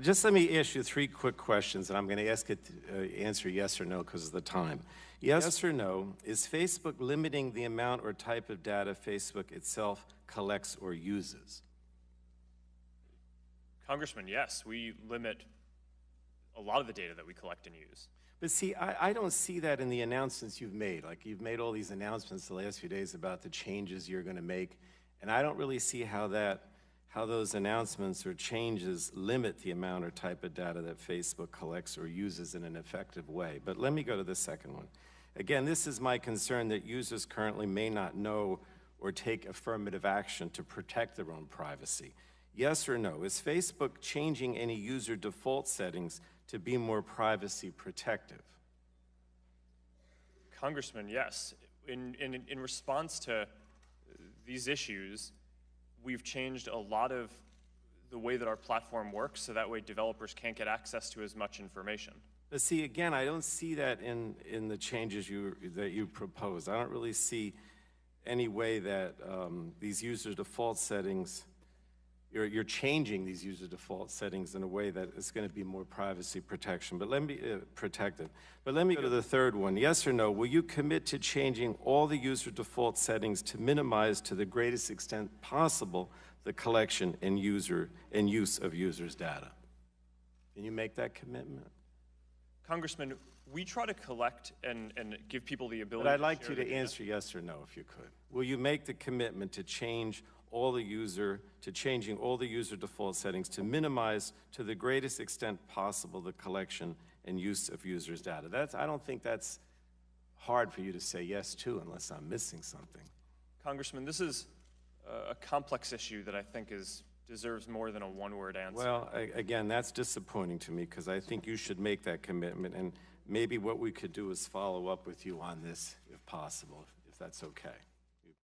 Just let me ask you three quick questions, and I'm going to ask it to answer yes or no because of the time. Yes or no, is Facebook limiting the amount or type of data Facebook itself collects or uses? Congressman, yes, we limit a lot of the data that we collect and use. But see, I don't see that in the announcements you've made. Like, you've made all these announcements the last few days about the changes you're going to make, and I don't really see how those announcements or changes limit the amount or type of data that Facebook collects or uses in an effective way. But let me go to the second one. Again, this is my concern that users currently may not know or take affirmative action to protect their own privacy. Yes or no, is Facebook changing any user default settings to be more privacy protective? Congressman, yes. In response to these issues, we've changed a lot of the way that our platform works so that way developers can't get access to as much information. But see, again, I don't see that in the changes that you propose. I don't really see any way that these user default settings, you're changing these user default settings in a way that is going to be more privacy protection. But let me protective. But let me go to the third one. Yes or no? Will you commit to changing all the user default settings to minimize, to the greatest extent possible, the collection and use of users' data? Can you make that commitment? Congressman, we try to collect and give people the ability. But I'd like you to answer yes or no, if you could. Will you make the commitment to changing all the user default settings to minimize, to the greatest extent possible, the collection and use of users' data? I don't think that's hard for you to say yes to, unless I'm missing something. Congressman, this is a complex issue that I think deserves more than a one-word answer. Well, again, that's disappointing to me, because I think you should make that commitment, and maybe what we could do is follow up with you on this, if possible, if that's okay.